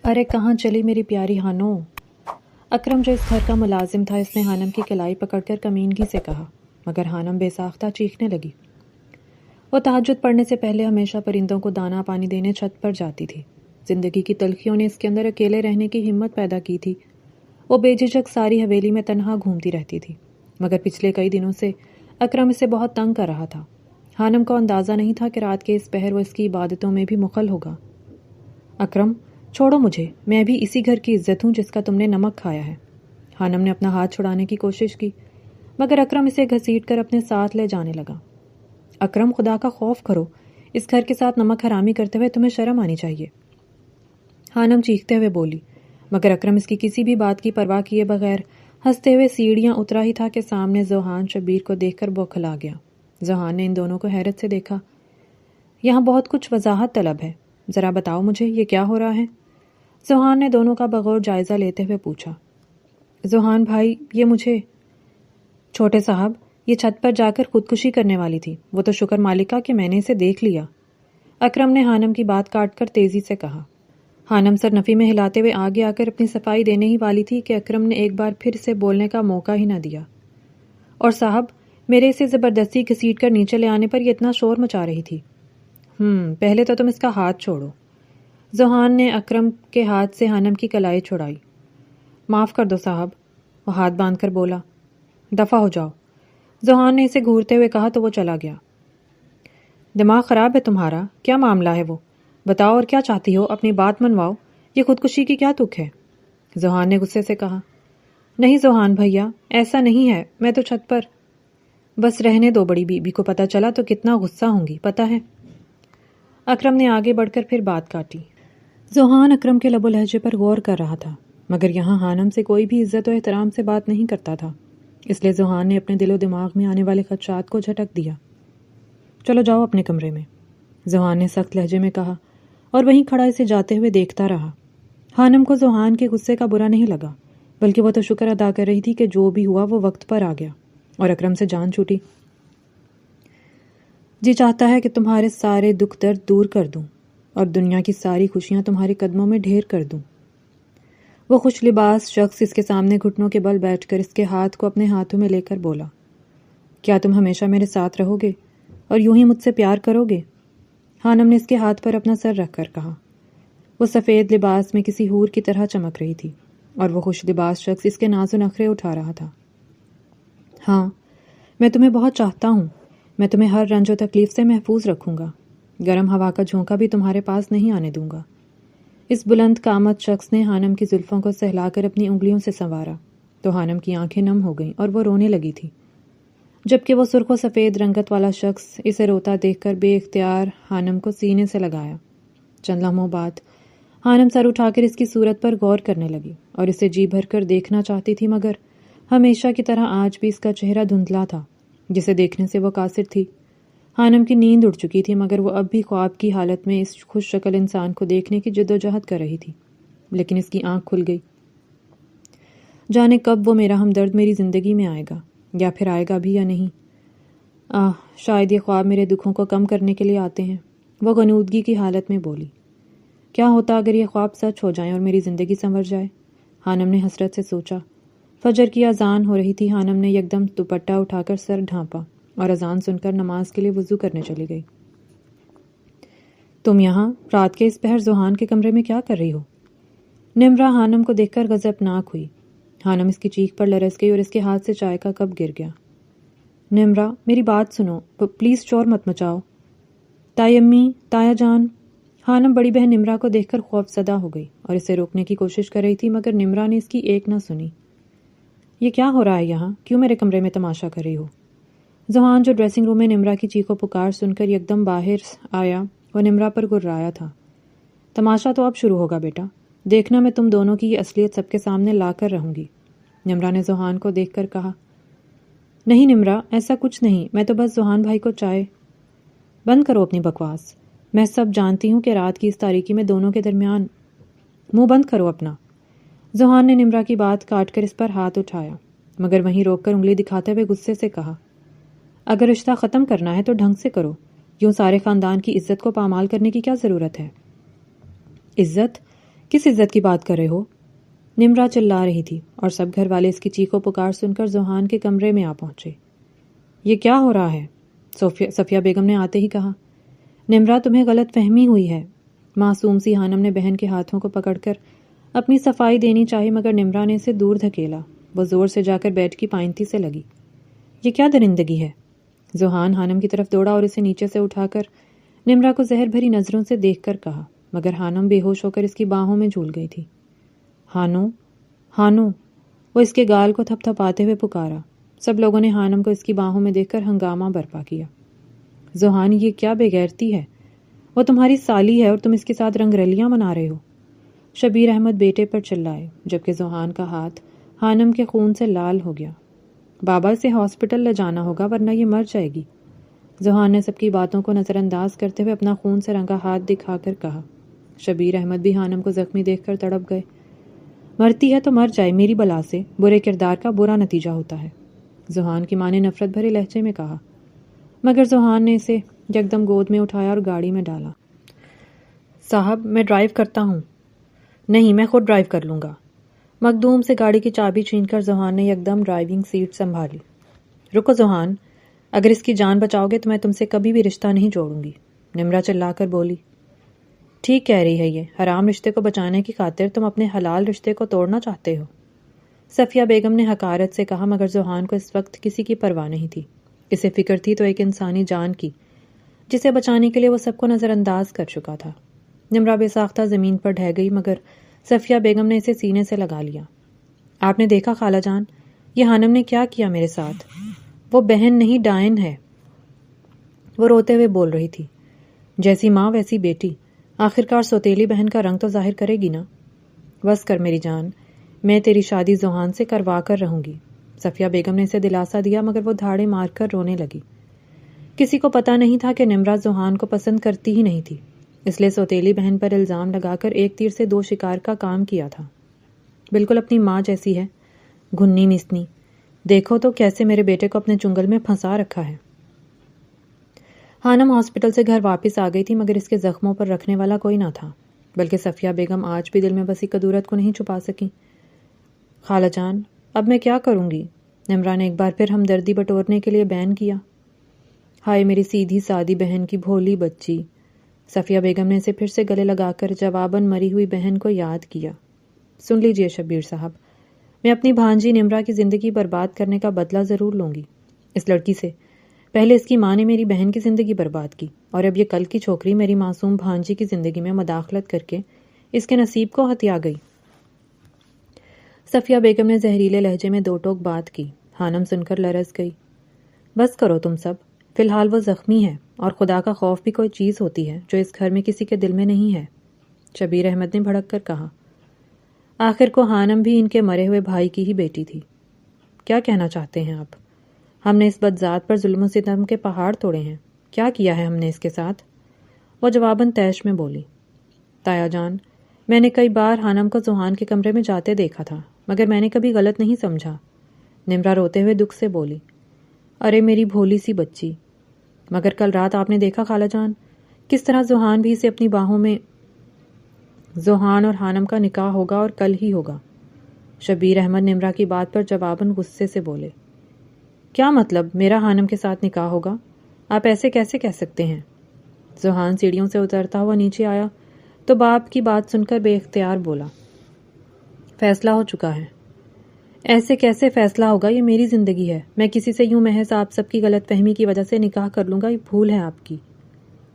ارے کہاں چلی میری پیاری ہانو؟ اکرم جو اس گھر کا ملازم تھا اس نے ہانم کی کلائی پکڑ کر کمینگی سے کہا، مگر ہانم بے ساختہ چیخنے لگی۔ وہ تہجد پڑھنے سے پہلے ہمیشہ پرندوں کو دانا پانی دینے چھت پر جاتی تھی۔ زندگی کی تلخیوں نے اس کے اندر اکیلے رہنے کی ہمت پیدا کی تھی۔ وہ بے جھجک ساری حویلی میں تنہا گھومتی رہتی تھی، مگر پچھلے کئی دنوں سے اکرم اسے بہت تنگ کر رہا تھا۔ ہانم کو اندازہ نہیں تھا کہ رات کے اس پہر وہ اس کی عبادتوں میں بھی مخل ہوگا۔ اکرم چھوڑو مجھے، میں بھی اسی گھر کی عزت ہوں جس کا تم نے نمک کھایا ہے۔ ہانم نے اپنا ہاتھ چھڑانے کی کوشش کی، مگر اکرم اسے گھسیٹ کر اپنے ساتھ لے جانے لگا۔ اکرم خدا کا خوف کرو، اس گھر کے ساتھ نمک حرامی کرتے ہوئے تمہیں شرم آنی چاہیے، ہانم چیختے ہوئے بولی، مگر اکرم اس کی کسی بھی بات کی پرواہ کیے بغیر ہنستے ہوئے سیڑھیاں اترا ہی تھا کہ سامنے ذوحان شبیر کو دیکھ کر بوکھلا گیا۔ ذوحان نے ان دونوں کو حیرت سے دیکھا۔ یہاں بہت کچھ وضاحت طلب ہے، ذرا بتاؤ مجھے یہ کیا ہو رہا ہے؟ ذوحان نے دونوں کا بغور جائزہ لیتے ہوئے پوچھا۔ ذوحان بھائی یہ مجھے، چھوٹے صاحب یہ چھت پر جا کر خودکشی کرنے والی تھی، وہ تو شکر مالکہ کہ میں نے اسے دیکھ لیا، اکرم نے ہانم کی بات کاٹ کر تیزی سے کہا۔ ہانم سر نفی میں ہلاتے ہوئے آگے آ کر اپنی صفائی دینے ہی والی تھی کہ اکرم نے ایک بار پھر سے بولنے کا موقع ہی نہ دیا۔ اور صاحب میرے اسے زبردستی گھسیٹ کر نیچے لے آنے پر یہ اتنا شور مچا رہی تھی۔ پہلے تو تم اس کا ہاتھ چھوڑو۔ ذوحان نے اکرم کے ہاتھ سے ہانم کی کلائی چھڑائی۔ معاف کر دو صاحب، وہ ہاتھ باندھ کر بولا۔ دفع ہو جاؤ، ذوحان نے اسے گھورتے ہوئے کہا تو وہ چلا گیا۔ دماغ خراب ہے تمہارا، کیا معاملہ ہے وہ؟ بتاؤ اور کیا چاہتی ہو، اپنی بات منواؤ، یہ خودکشی کی کیا تک ہے؟ ذوحان نے غصے سے کہا۔ نہیں ذوحان بھیا، ایسا نہیں ہے، میں تو چھت پر، بس رہنے دو، بڑی بی بی کو پتہ چلا تو کتنا غصہ ہوں گی پتہ ہے۔ اکرم نے آگے بڑھ کر پھر بات کاٹی۔ ذوحان اکرم کے لب و لہجے پر غور کر رہا تھا، مگر یہاں ہانم سے کوئی بھی عزت و احترام سے بات نہیں کرتا تھا، اس لیے ذوحان نے اپنے دل و دماغ میں آنے والے خدشات کو جھٹک دیا۔ چلو جاؤ اپنے کمرے میں، ذوحان نے سخت لہجے میں کہا، اور وہیں کھڑا اسے جاتے ہوئے دیکھتا رہا۔ ہانم کو ذوحان کے غصے کا برا نہیں لگا، بلکہ وہ تو شکر ادا کر رہی تھی کہ جو بھی ہوا وہ وقت پر آ گیا اور اکرم سے جان چھوٹی۔ جی چاہتا ہے کہ تمہارے سارے دکھ درد دور کر دوں اور دنیا کی ساری خوشیاں تمہارے قدموں میں ڈھیر کر دوں۔ وہ خوش لباس شخص اس کے سامنے گھٹنوں کے بل بیٹھ کر اس کے ہاتھ کو اپنے ہاتھوں میں لے کر بولا، کیا تم ہمیشہ میرے ساتھ رہو گے اور یوں ہی مجھ سے پیار کرو گے؟ ہانم نے اس کے ہاتھ پر اپنا سر رکھ کر کہا۔ وہ سفید لباس میں کسی حور کی طرح چمک رہی تھی اور وہ خوش لباس شخص اس کے ناز و نخرے اٹھا رہا تھا۔ ہاں میں تمہیں بہت چاہتا ہوں، میں تمہیں ہر رنج و تکلیف سے محفوظ رکھوں گا، گرم ہوا کا جھونکا بھی تمہارے پاس نہیں آنے دوں گا۔ اس بلند قامت شخص نے ہانم کی زلفوں کو سہلا کر اپنی انگلیوں سے سنوارا تو ہانم کی آنکھیں نم ہو گئیں اور وہ رونے لگی تھی، جبکہ وہ سرخ و سفید رنگت والا شخص اسے روتا دیکھ کر بے اختیار ہانم کو سینے سے لگایا۔ چند لمحوں بعد ہانم سر اٹھا کر اس کی صورت پر غور کرنے لگی اور اسے جی بھر کر دیکھنا چاہتی تھی، مگر ہمیشہ کی طرح آج بھی اس کا چہرہ دھندلا تھا جسے دیکھنے سے وہ قاصر تھی۔ ہانم کی نیند اڑ چکی تھی، مگر وہ اب بھی خواب کی حالت میں اس خوش شکل انسان کو دیکھنے کی جد و جہد کر رہی تھی، لیکن اس کی آنکھ کھل گئی۔ جانے کب وہ میرا ہمدرد میری زندگی میں آئے گا، یا پھر آئے گا بھی یا نہیں۔ شاید یہ خواب میرے دکھوں کو کم کرنے کے لیے آتے ہیں، وہ غنودگی کی حالت میں بولی۔ کیا ہوتا اگر یہ خواب سچ ہو جائیں اور میری زندگی سنور جائے؟ ہانم نے حسرت سے سوچا۔ فجر کی اذان ہو رہی تھی۔ ہانم نے یکدم دوپٹہ اٹھا کر سر ڈھانپا اور اذان سن کر نماز کے لیے وضو کرنے چلی گئی۔ تم یہاں رات کے اس پہر ذوحان کے کمرے میں کیا کر رہی ہو؟ نمرا ہانم کو دیکھ کر غضبناک ہوئی۔ ہانم اس کی چیخ پر لرز گئی اور اس کے ہاتھ سے چائے کا کپ گر گیا۔ نمرا میری بات سنو، پلیز شور مت مچاؤ۔ تائی امی، تایا جان۔ ہانم بڑی بہن نمرا کو دیکھ کر خوف زدہ ہو گئی اور اسے روکنے کی کوشش کر رہی تھی، مگر نمرا نے اس کی ایک نہ سنی۔ یہ کیا ہو رہا ہے یہاں؟ کیوں میرے کمرے میں تماشا کر رہی ہو؟ ذوحان جو ڈریسنگ روم میں نمرا کی چیخ و پکار سن کر یکدم باہر آیا، وہ نمرا پر گرایا تھا۔ تماشا تو اب شروع ہوگا بیٹا، دیکھنا میں تم دونوں کی یہ اصلیت سب کے سامنے لا کر رہوں گی، نمرا نے ذوحان کو دیکھ کر کہا۔ نہیں نمرا، ایسا کچھ نہیں، میں تو بس ذوحان بھائی کو چائے۔ بند کرو اپنی بکواس، میں سب جانتی ہوں کہ رات کی اس تاریکی میں دونوں کے درمیان، منہ بند کرو اپنا۔ ذوحان نے نمرا کی بات کاٹ کر اس پر ہاتھ اٹھایا، مگر وہیں روک کر انگلی دکھاتے ہوئے غصے سے کہا، اگر رشتہ ختم کرنا ہے تو ڈھنگ سے کرو، یوں سارے خاندان کی عزت کو پامال کرنے کی کیا ضرورت ہے؟ عزت؟ کس عزت کی بات کر رہے ہو؟ نمرا چلا رہی تھی اور سب گھر والے اس کی چیخو پکار سن کر ذوحان کے کمرے میں آ پہنچے۔ یہ کیا ہو رہا ہے؟ صفیہ بیگم نے آتے ہی کہا۔ نمرا، تمہیں غلط فہمی ہوئی ہے۔ معصوم سی حانم نے بہن کے ہاتھوں کو پکڑ کر اپنی صفائی دینی چاہی مگر نمرا نے اسے دور دھکیلا۔ وہ زور سے جا کر بیڈ کی پائنتی سے لگی۔ یہ کیا درندگی ہے؟ ذوحان حانم کی طرف دوڑا اور اسے نیچے سے اٹھا کر نمرا کو زہر بھری نظروں سے دیکھ کر کہا، مگر حانم بے ہوش ہو کر اس کی باہوں میں جھول گئی تھی۔ ہانو، ہانو، وہ اس کے گال کو تھپ تھپاتے ہوئے پکارا۔ سب لوگوں نے حانم کو اس کی باہوں میں دیکھ کر ہنگامہ برپا کیا۔ ذوحان، یہ کیا بے غیرتی ہے؟ وہ تمہاری سالی ہے اور تم اس کے ساتھ رنگ رلیاں منا رہے ہو۔ شبیر احمد بیٹے پر چلائے جبکہ ذوحان کا ہاتھ حانم کے خون سے لال ہو گیا۔ بابا، اسے ہاسپٹل لے جانا ہوگا ورنہ یہ مر جائے گی۔ ذوحان نے سب کی باتوں کو نظر انداز کرتے ہوئے اپنا خون سے رنگا ہاتھ دکھا کر کہا۔ شبیر احمد بھی حانم کو زخمی دیکھ کر تڑپ گئے۔ مرتی ہے تو مر جائے، میری بلا سے برے کردار کا برا نتیجہ ہوتا ہے، ذوحان کی ماں نے نفرت بھرے لہجے میں کہا، مگر ذوحان نے اسے یکدم گود میں اٹھایا اور گاڑی میں ڈالا۔ صاحب، میں ڈرائیو کرتا ہوں۔ نہیں، میں خود ڈرائیو کر لوں گا۔ مخدوم سے گاڑی کی چابی چھین کر ذوحان نے یکدم ڈرائیونگ سیٹ سنبھالی۔ رکو ذوحان، اگر اس کی جان بچاؤ گے تو میں تم سے کبھی بھی رشتہ نہیں جوڑوں گی، نمرا چلا کر بولی۔ ٹھیک کہہ رہی ہے، یہ حرام رشتے کو بچانے کی خاطر تم اپنے حلال رشتے کو توڑنا چاہتے ہو، صفیہ بیگم نے حقارت سے کہا، مگر ذوحان کو اس وقت کسی کی پرواہ نہیں تھی۔ اسے فکر تھی تو ایک انسانی جان کی جسے بچانے کے لیے وہ سب کو نظر انداز کر چکا تھا۔ نمرا بے ساختہ زمین پر ڈھہ گئی مگر صفیہ بیگم نے اسے سینے سے لگا لیا۔ آپ نے دیکھا خالہ جان، یہ حانم نے کیا کیا میرے ساتھ؟ وہ بہن نہیں، ڈائن ہے، وہ روتے ہوئے بول رہی تھی۔ جیسی ماں ویسی بیٹی، آخرکار سوتیلی بہن کا رنگ تو ظاہر کرے گی نا۔ بس کر میری جان، میں تیری شادی ذوحان سے کروا کر رہوں گی، صفیہ بیگم نے اسے دلاسا دیا مگر وہ دھاڑے مار کر رونے لگی۔ کسی کو پتہ نہیں تھا کہ نمرا ذوحان کو پسند کرتی ہی نہیں تھی، اس لیے سوتیلی بہن پر الزام لگا کر ایک تیر سے دو شکار کا کام کیا تھا۔ بالکل اپنی ماں جیسی ہے، گھنی مسنی، دیکھو تو کیسے میرے بیٹے کو اپنے چنگل میں پھنسا رکھا ہے۔ حانم ہاسپٹل سے گھر واپس آ گئی تھی مگر اس کے زخموں پر رکھنے والا کوئی نہ تھا، بلکہ صفیہ بیگم آج بھی دل میں بسی کدورت کو نہیں چھپا سکی۔ خالہ جان، اب میں کیا کروں گی؟ نمرا نے ایک بار پھر ہمدردی بٹورنے کے لیے بین کیا۔ ہائے میری سیدھی سادی بہن کی بھولی بچی، صفیہ بیگم نے اسے پھر سے گلے لگا کر جواباً مری ہوئی بہن کو یاد کیا۔ سن لیجئے شبیر صاحب، میں اپنی بھانجی نمرا کی زندگی برباد کرنے کا بدلہ ضرور لوں گی۔ اس لڑکی سے پہلے اس کی ماں نے میری بہن کی زندگی برباد کی اور اب یہ کل کی چھوکری میری معصوم بھانجی کی زندگی میں مداخلت کر کے اس کے نصیب کو ہتھیا گئی۔ صفیہ بیگم نے زہریلے لہجے میں دو ٹوک بات کی۔ حانم سن کر لرز گئی۔ بس کرو تم سب، فی الحال وہ زخمی ہے اور خدا کا خوف بھی کوئی چیز ہوتی ہے جو اس گھر میں کسی کے دل میں نہیں ہے، شبیر احمد نے بھڑک کر کہا۔ آخر کو حانم بھی ان کے مرے ہوئے بھائی کی ہی بیٹی تھی۔ کیا کہنا چاہتے ہیں آپ؟ ہم نے اس بدذات پر ظلم و ستم کے پہاڑ توڑے ہیں، کیا کیا ہے ہم نے اس کے ساتھ؟ وہ جواباً طیش میں بولی۔ تایا جان، میں نے کئی بار حانم کو ذوحان کے کمرے میں جاتے دیکھا تھا مگر میں نے کبھی غلط نہیں سمجھا، نمرا روتے ہوئے دکھ سے بولی۔ ارے میری بھولی سی بچی، مگر کل رات آپ نے دیکھا خالہ جان کس طرح ذوحان بھی اسے اپنی باہوں میں، ذوحان اور حانم کا نکاح ہوگا اور کل ہی ہوگا، شبیر احمد نمرا کی بات پر جواباً غصے سے بولے۔ کیا مطلب میرا حانم کے ساتھ نکاح ہوگا؟ آپ ایسے کیسے کہہ سکتے ہیں؟ ذوحان سیڑھیوں سے اترتا ہوا نیچے آیا تو باپ کی بات سن کر بے اختیار بولا، فیصلہ ہو چکا ہے۔ ایسے کیسے فیصلہ ہوگا؟ یہ میری زندگی ہے، میں کسی سے یوں محض آپ سب کی غلط فہمی کی وجہ سے نکاح کر لوں گا، یہ بھول ہے آپ کی۔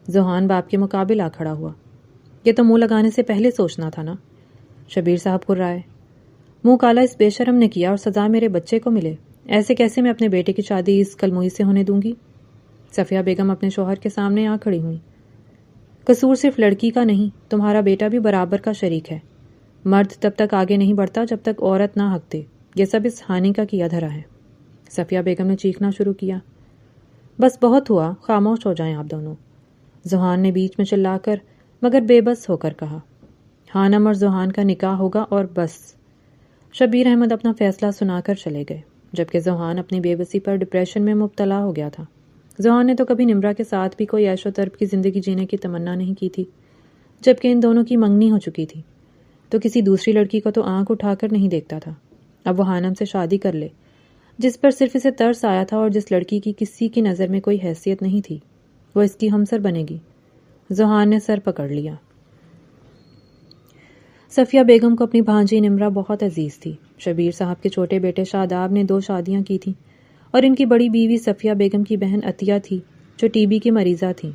ذوحان باپ کے مقابل آ کھڑا ہوا۔ یہ تو منہ لگانے سے پہلے سوچنا تھا نا، شبیر صاحب کرائے۔ منہ کالا اس بے شرم نے کیا اور سزا میرے بچے کو ملے، ایسے کیسے میں اپنے بیٹے کی شادی اس کلموئی سے ہونے دوں گی؟ صفیہ بیگم اپنے شوہر کے سامنے آ کھڑی ہوئی۔ قصور صرف لڑکی کا نہیں، تمہارا بیٹا بھی برابر کا شریک ہے، مرد تب تک آگے نہیں بڑھتا جب تک عورت نہ حق دے، یہ سب اس ہانی کا کیا دھرا ہے۔ صفیہ بیگم نے چیخنا شروع کیا۔ بس بہت ہوا، خاموش ہو جائیں آپ دونوں، ذوحان نے بیچ میں چلا کر مگر بے بس ہو کر کہا۔ حانم اور ذوحان کا نکاح ہوگا اور بس۔ شبیر احمد اپنا فیصلہ سنا کر چلے گئے جبکہ ذوحان اپنی بے بسی پر ڈپریشن میں مبتلا ہو گیا تھا۔ ذوحان نے تو کبھی نمرا کے ساتھ بھی کوئی عیش و طرب کی زندگی جینے کی تمنا نہیں کی تھی، جبکہ ان دونوں کی منگنی ہو چکی تھی۔ تو کسی دوسری لڑکی کو تو آنکھ اٹھا کر نہیں دیکھتا تھا۔ اب وہ حانم سے شادی کر لے، جس پر صرف اسے ترس آیا تھا اور جس لڑکی کی کسی کی نظر میں کوئی حیثیت نہیں تھی، وہ اس کی ہمسر بنے گی۔ ذوحان نے سر پکڑ لیا۔ صفیہ بیگم کو اپنی بھانجی نمرہ بہت عزیز تھی۔ شبیر صاحب کے چھوٹے بیٹے شاداب نے 2 شادیاں کی تھیں اور ان کی بڑی بیوی صفیہ بیگم کی بہن عطیہ تھی جو ٹی بی کی مریضہ تھیں۔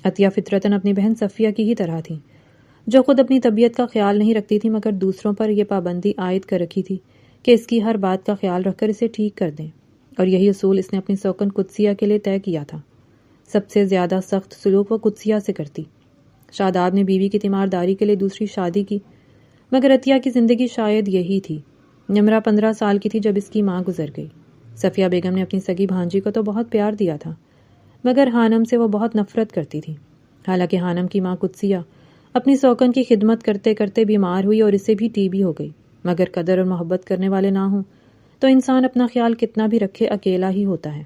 عطیہ فطرتاً اپنی بہن صفیہ کی ہی طرح تھی، جو خود اپنی طبیعت کا خیال نہیں رکھتی تھی مگر دوسروں پر یہ پابندی عائد کر رکھی تھی کہ اس کی ہر بات کا خیال رکھ کر اسے ٹھیک کر دیں، اور یہی اصول اس نے اپنی سوکن قدسیہ کے لیے طے کیا تھا۔ سب سے زیادہ سخت سلوک وہ قدسیہ سے کرتی۔ شاداب نے بیوی کی تیمارداری کے لیے دوسری شادی کی، مگر عطیہ کی زندگی شاید یہی تھی۔ نمرہ 15 سال کی تھی جب اس کی ماں گزر گئی۔ صفیہ بیگم نے اپنی سگی بھانجی کو تو بہت پیار دیا تھا، مگر حانم سے وہ بہت نفرت کرتی تھی۔ حالانکہ حانم کی ماں قدسیہ اپنی سوکن کی خدمت کرتے کرتے بیمار ہوئی اور اسے بھی ٹی بی ہو گئی، مگر قدر اور محبت کرنے والے نہ ہوں تو انسان اپنا خیال کتنا بھی رکھے اکیلا ہی ہوتا ہے۔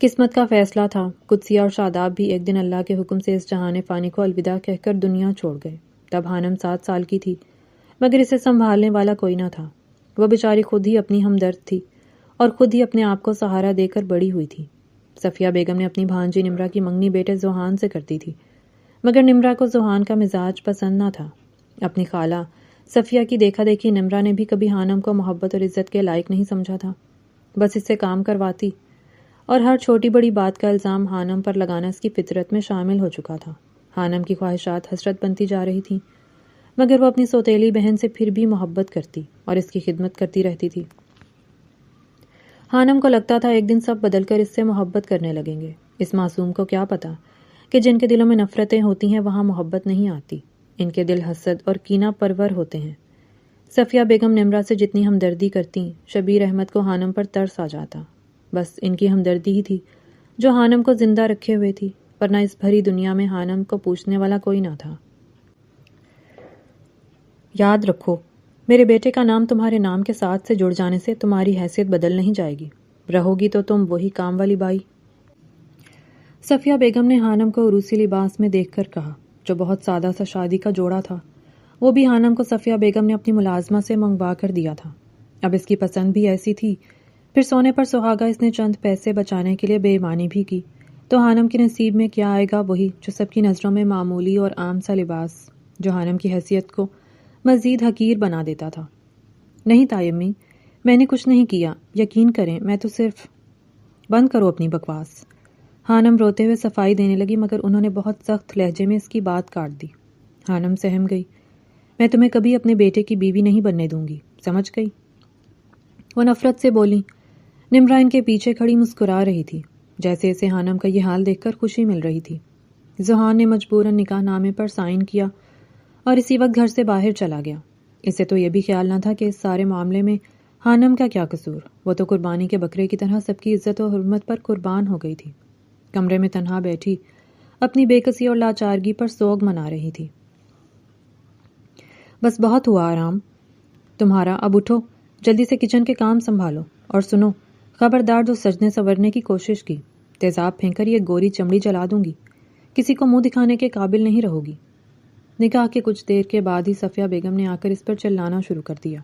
قسمت کا فیصلہ تھا، قدسیہ اور شاداب بھی ایک دن اللہ کے حکم سے اس جہان فانی کو الوداع کہہ کر دنیا چھوڑ گئے۔ تب حانم 7 سال کی تھی، مگر اسے سنبھالنے والا کوئی نہ تھا۔ وہ بیچاری خود ہی اپنی ہمدرد تھی اور خود ہی اپنے آپ کو سہارا دے کر بڑی ہوئی تھی۔ صفیہ بیگم نے اپنی بھانجی نمرہ کی منگنی بیٹے ذوحان سے کرتی تھی، مگر نمرہ کو ذوحان کا مزاج پسند نہ تھا۔ اپنی خالہ صفیہ کی دیکھا دیکھی نمرہ نے بھی کبھی حانم کو محبت اور عزت کے لائق نہیں سمجھا تھا، بس اس سے کام کرواتی، اور ہر چھوٹی بڑی بات کا الزام حانم پر لگانا اس کی فطرت میں شامل ہو چکا تھا۔ حانم کی خواہشات حسرت بنتی جا رہی تھیں، مگر وہ اپنی سوتیلی بہن سے پھر بھی محبت کرتی اور اس کی خدمت کرتی رہتی تھی۔ حانم کو لگتا تھا ایک دن سب بدل کر اس سے محبت کرنے لگیں گے۔ اس معصوم کو کیا پتا کہ جن کے دلوں میں نفرتیں ہوتی ہیں وہاں محبت نہیں آتی، ان کے دل حسد اور کینہ پرور ہوتے ہیں۔ صفیہ بیگم نمرہ سے جتنی ہمدردی کرتی، شبیر احمد کو حانم پر ترس آ جاتا۔ بس ان کی ہمدردی ہی تھی جو حانم کو زندہ رکھے ہوئے تھی، ورنہ اس بھری دنیا میں حانم کو پوچھنے والا کوئی نہ تھا۔ یاد رکھو، میرے بیٹے کا نام تمہارے نام کے ساتھ سے جڑ جانے سے تمہاری حیثیت بدل نہیں جائے گی، رہو گی تو تم وہی کام والی بائی۔ صفیہ بیگم نے حانم کو عروسی لباس میں دیکھ کر کہا، جو بہت سادہ سا شادی کا جوڑا تھا۔ وہ بھی حانم کو صفیہ بیگم نے اپنی ملازمہ سے منگوا کر دیا تھا۔ اب اس کی پسند بھی ایسی تھی، پھر سونے پر سہاگا اس نے چند پیسے بچانے کے لیے بے ایمانی بھی کی، تو حانم کے نصیب میں کیا آئے گا؟ وہی جو سب کی نظروں میں معمولی اور عام سا لباس، جو حانم کی حیثیت کو مزید حقیر بنا دیتا تھا۔ نہیں تایمی، میں نے کچھ نہیں کیا، یقین کریں، میں تو صرف… بند کرو اپنی بکواس۔ حانم روتے ہوئے صفائی دینے لگی، مگر انہوں نے بہت سخت لہجے میں اس کی بات کاٹ دی۔ حانم سہم گئی۔ میں تمہیں کبھی اپنے بیٹے کی بیوی نہیں بننے دوں گی، سمجھ گئی؟ وہ نفرت سے بولی۔ نمرہ ان کے پیچھے کھڑی مسکرا رہی تھی، جیسے اسے حانم کا یہ حال دیکھ کر خوشی مل رہی تھی۔ ذوحان نے مجبوراً نکاح نامے پر سائن کیا اور اسی وقت گھر سے باہر چلا گیا۔ اسے تو یہ بھی خیال نہ تھا کہ اس سارے معاملے میں حانم کا کیا قصور، وہ تو قربانی کے بکرے کی طرح سب کی عزت و حرمت پر قربان ہو گئی تھی۔ کمرے میں تنہا بیٹھی اپنی بے کسی اور لاچارگی پر سوگ منا رہی تھی۔ بس بہت ہوا آرام تمہارا، اب اٹھو، جلدی سے کچن کے کام سنبھالو، اور سنو، خبردار جو سجنے سنورنے کی کوشش کی، تیزاب پھینک کر یہ گوری چمڑی جلا دوں گی، کسی کو منہ دکھانے کے قابل نہیں رہو گی۔ نکاح کے کچھ دیر کے بعد ہی صفیہ بیگم نے آ کر اس پر چلانا شروع کر دیا۔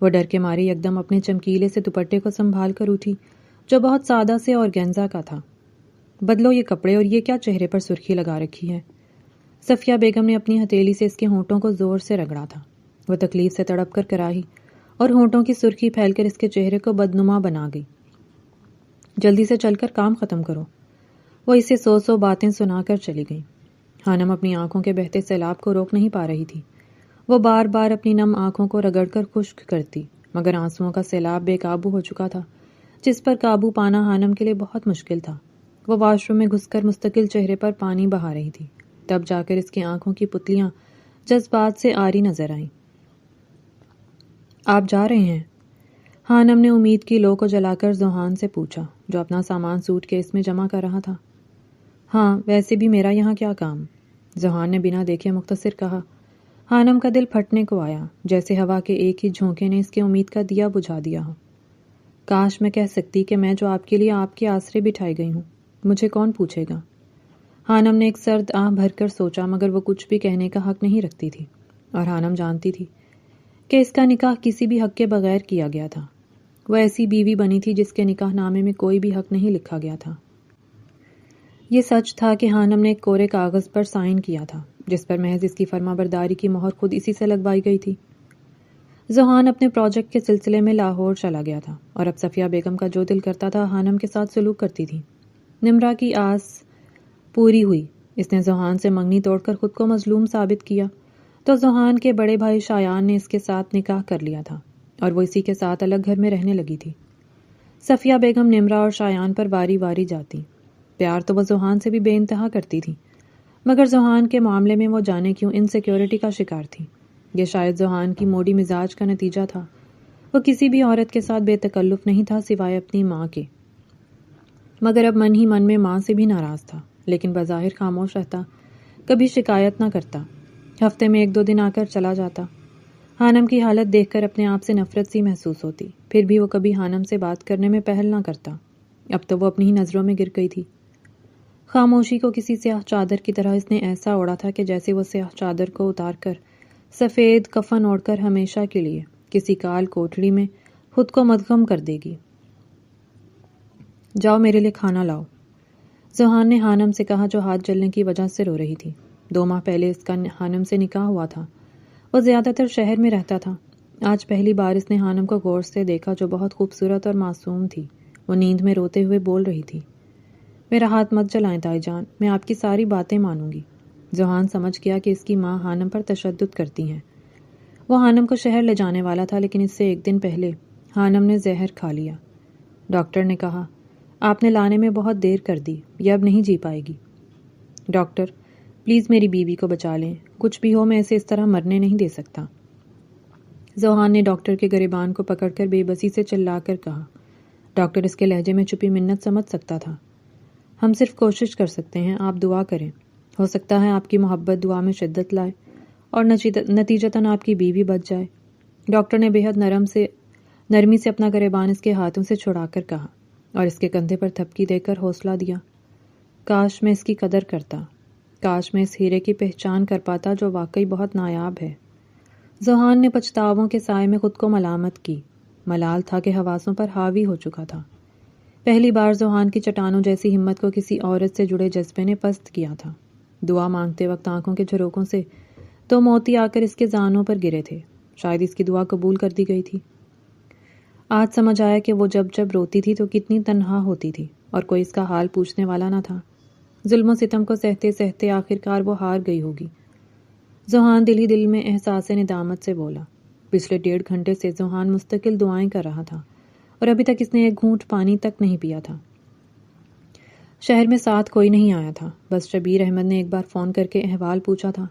وہ ڈر کے مارے یکدم اپنے چمکیلے سے دوپٹے کو سنبھال کر اٹھی، جو بہت سادہ سے اور گینزا کا تھا۔ بدلو یہ کپڑے، اور یہ کیا چہرے پر سرخی لگا رکھی ہے؟ صفیہ بیگم نے اپنی ہتھیلی سے اس کے ہونٹوں کو زور سے رگڑا تھا۔ وہ تکلیف سے تڑپ کر کراہی اور ہونٹوں کی سرخی پھیل کر اس کے چہرے کو بدنما بنا گئی۔ جلدی سے چل کر کام ختم کرو۔ وہ اسے 100 باتیں سنا کر چلی گئی۔ حانم اپنی آنکھوں کے بہتے سیلاب کو روک نہیں پا رہی تھی۔ وہ بار بار اپنی نم آنکھوں کو رگڑ کر خشک کرتی، مگر آنسوؤں کا سیلاب بے قابو ہو چکا تھا، جس پر قابو پانا حانم کے لیے بہت مشکل تھا۔ وہ واش روم میں گھس کر مستقل چہرے پر پانی بہا رہی تھی، تب جا کر اس کی آنکھوں کی پتلیاں جذبات سے آری نظر آئیں۔ آپ جا رہے ہیں؟ حانم نے امید کی لو کو جلا کر ذوحان سے پوچھا، جو اپنا سامان سوٹ کیس میں جمع کر رہا تھا۔ ہاں، ویسے بھی میرا یہاں کیا کام؟ ذوحان نے بنا دیکھے مختصر کہا۔ حانم کا دل پھٹنے کو آیا، جیسے ہوا کے ایک ہی جھونکے نے اس کے امید کا دیا بجھا دیا ہو۔ کاش میں کہہ سکتی کہ میں جو آپ کے لیے آپ کے آسرے بٹھائی گئی ہوں، مجھے کون پوچھے گا؟ حانم نے ایک سرد آہ بھر کر سوچا، مگر وہ کچھ بھی کہنے کا حق نہیں رکھتی تھی، اور حانم جانتی تھی کہ اس کا نکاح کسی بھی حق کے بغیر کیا گیا تھا۔ وہ ایسی بیوی بنی تھی جس کے نکاح نامے میں کوئی بھی حق نہیں لکھا گیا تھا۔ یہ سچ تھا کہ حانم نے ایک کورے کاغذ پر سائن کیا تھا جس پر محض اس کی فرما برداری کی مہر خود اسی سے لگوائی گئی تھی۔ ذوحان اپنے پروجیکٹ کے سلسلے میں لاہور چلا گیا تھا اور اب صفیہ بیگم کا جو دل کرتا تھا حانم کے ساتھ سلوک کرتی تھی۔ نمرا کی آس پوری ہوئی۔ اس نے ذوحان سے منگنی توڑ کر خود کو مظلوم ثابت کیا تو ذوحان کے بڑے بھائی شایان نے اس کے ساتھ نکاح کر لیا تھا اور وہ اسی کے ساتھ الگ گھر میں رہنے لگی تھی۔ صفیہ بیگم نمرا اور شایان پر واری واری جاتی۔ پیار تو وہ ذوحان سے بھی بے انتہا کرتی تھی، مگر ذوحان کے معاملے میں وہ جانے کیوں انسیکیورٹی کا شکار تھی۔ یہ شاید ذوحان کی موڑی مزاج کا نتیجہ تھا۔ وہ کسی بھی عورت کے ساتھ بے تکلف نہیں تھا سوائے اپنی ماں کے، مگر اب من ہی من میں ماں سے بھی ناراض تھا، لیکن بظاہر خاموش رہتا، کبھی شکایت نہ کرتا، ہفتے میں 1-2 دن آ کر چلا جاتا۔ حانم کی حالت دیکھ کر اپنے آپ سے نفرت سی محسوس ہوتی، پھر بھی وہ کبھی حانم سے بات کرنے میں پہل نہ کرتا۔ اب تو وہ اپنی ہی نظروں میں گر گئی تھی۔ خاموشی کو کسی سیاہ چادر کی طرح اس نے ایسا اوڑا تھا کہ جیسے وہ سیاہ چادر کو اتار کر سفید کفن اوڑھ کر ہمیشہ کے لیے کسی کال کوٹڑی میں خود کو مدغم کر دے گی۔ جاؤ میرے لیے کھانا لاؤ، ذوحان نے حانم سے کہا جو ہاتھ جلنے کی وجہ سے رو رہی تھی۔ 2 ماہ پہلے اس کا حانم سے نکاح ہوا تھا۔ وہ زیادہ تر شہر میں رہتا تھا۔ آج پہلی بار اس نے حانم کو غور سے دیکھا جو بہت خوبصورت اور معصوم تھی۔ وہ نیند میں روتے ہوئے بول رہی تھی، میرا ہاتھ مت جلائیں تائی جان، میں آپ کی ساری باتیں مانوں گی۔ ذوحان سمجھ گیا کہ اس کی ماں حانم پر تشدد کرتی ہیں۔ وہ حانم کو شہر لے جانے والا تھا، لیکن اس سے 1 دن پہلے حانم نے زہر کھا لیا۔ ڈاکٹر نے کہا، آپ نے لانے میں بہت دیر کر دی، یہ اب نہیں جی پائے گی۔ ڈاکٹر پلیز میری بیوی کو بچا لیں، کچھ بھی ہو میں اسے اس طرح مرنے نہیں دے سکتا۔ ذوحان نے ڈاکٹر کے گریبان کو پکڑ کر بے بسی سے چلا کر کہا۔ ڈاکٹر اس کے لہجے میں چھپی منت سمجھ سکتا تھا۔ ہم صرف کوشش کر سکتے ہیں، آپ دعا کریں، ہو سکتا ہے آپ کی محبت دعا میں شدت لائے اور نتیجتاً آپ کی بیوی بچ جائے۔ ڈاکٹر نے بے حد نرمی سے اپنا گریبان اس کے ہاتھوں سے چھڑا کر کہا اور اس کے کندھے پر تھپکی دے کر حوصلہ دیا، کاش میں اس کی قدر کرتا، کاش میں اس ہیرے کی پہچان کر پاتا جو واقعی بہت نایاب ہے۔ ذوحان نے پچھتاووں کے سائے میں خود کو ملامت کی۔ ملال تھا کہ حواسوں پر حاوی ہو چکا تھا۔ پہلی بار ذوحان کی چٹانوں جیسی ہمت کو کسی عورت سے جڑے جذبے نے پست کیا تھا۔ دعا مانگتے وقت آنکھوں کے جھروکوں سے 2 موتی آ کر اس کے زانوں پر گرے تھے۔ شاید اس کی دعا قبول کر دی گئی تھی۔ آج سمجھ آیا کہ وہ جب روتی تھی تو کتنی تنہا ہوتی تھی اور کوئی اس کا حال پوچھنے والا نہ تھا۔ ظلم و ستم کو سہتے سہتے آخرکار وہ ہار گئی ہوگی۔ ذوحان دل ہی دل میں احساس ندامت سے بولا۔ پچھلے 1.5 گھنٹے سے ذوحان مستقل دعائیں کر رہا تھا اور ابھی تک اس نے 1 گھونٹ پانی تک نہیں پیا تھا۔ شہر میں ساتھ کوئی نہیں آیا تھا، بس شبیر احمد نے ایک بار فون کر کے احوال پوچھا تھا۔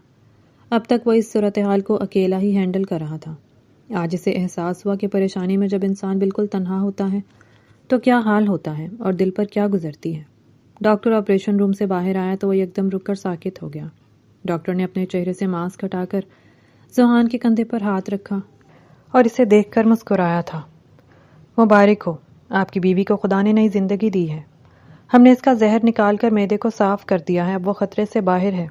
اب تک وہ اس صورتحال کو اکیلا ہی ہینڈل کر رہا تھا۔ آج اسے احساس ہوا کہ پریشانی میں جب انسان بالکل تنہا ہوتا ہے تو کیا حال ہوتا ہے اور دل پر کیا گزرتی ہے۔ ڈاکٹر آپریشن روم سے باہر آیا تو وہ یکدم رک کر ساکت ہو گیا۔ ڈاکٹر نے اپنے چہرے سے ماسک ہٹا کر ذوحان کے کندھے پر ہاتھ رکھا اور اسے دیکھ کر مسکرایا تھا۔ مبارک ہو، آپ کی بیوی کو خدا نے نئی زندگی دی ہے۔ ہم نے اس کا زہر نکال کر معدے کو صاف کر دیا ہے، اب وہ خطرے سے باہر ہے۔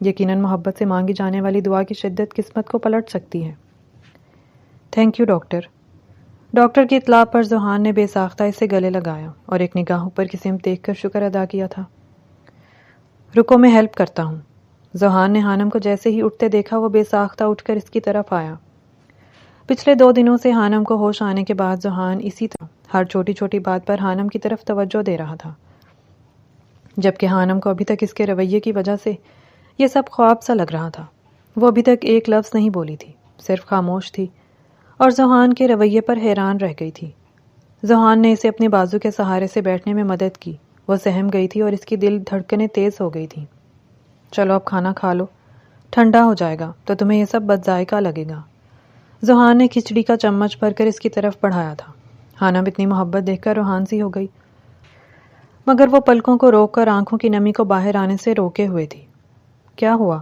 یقیناً محبت سے مانگی جانے والی دعا کی شدت قسمت کو پلٹ سکتی ہے۔ Thank you doctor. ڈاکٹر کی اطلاع پر ذوحان نے بے ساختہ اسے گلے لگایا اور ایک نگاہ اوپر کی سمت دیکھ کر شکر ادا کیا تھا۔ رکو میں ہیلپ کرتا ہوں۔ ذوحان نے حانم کو جیسے ہی اٹھتے دیکھا وہ بے ساختہ اٹھ کر اس کی طرف آیا۔ پچھلے 2 دنوں سے حانم کو ہوش آنے کے بعد ذوحان اسی طرح ہر چھوٹی چھوٹی بات پر حانم کی طرف توجہ دے رہا تھا، جبکہ حانم کو ابھی تک اس کے رویے کی وجہ سے یہ سب خواب سا لگ رہا تھا۔ وہ ابھی تک ایک لفظ نہیں بولی تھی، صرف خاموش تھی اور ذوحان کے رویے پر حیران رہ گئی تھی۔ ذوحان نے اسے اپنے بازو کے سہارے سے بیٹھنے میں مدد کی۔ وہ سہم گئی تھی اور اس کی دل دھڑکنیں تیز ہو گئی تھیں۔ چلو اب کھانا کھا لو، ٹھنڈا ہو جائے گا تو تمہیں یہ سب بد ذائقہ لگے گا۔ ذوحان نے کھچڑی کا چمچ بھر کر اس کی طرف بڑھایا تھا۔ حانم اتنی محبت دیکھ کر روحان سی ہو گئی، مگر وہ پلکوں کو روک کر آنکھوں کی نمی کو باہر آنے سے روکے ہوئے تھی۔ کیا ہوا؟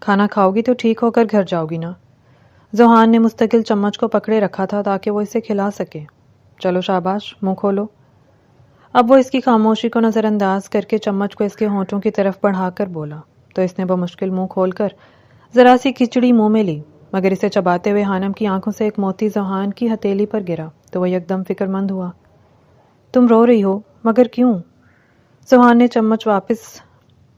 کھانا کھاؤ گی تو ٹھیک ہو کر گھر جاؤ گی نا؟ ذوحان نے مستقل چمچ کو پکڑے رکھا تھا تاکہ وہ اسے کھلا سکے۔ چلو شاباش، منہ کھولو۔ اب وہ اس کی خاموشی کو نظر انداز کر کے چمچ کو اس کے ہونٹوں کی طرف بڑھا کر بولا تو اس نے بمشکل منہ کھول کر ذرا سی کھچڑی منہ میں لی، مگر اسے چباتے ہوئے حانم کی آنکھوں سے ایک موتی ذوحان کی ہتھیلی پر گرا تو وہ یکدم فکر مند ہوا۔ تم رو رہی ہو، مگر کیوں؟ ذوحان نے چمچ واپس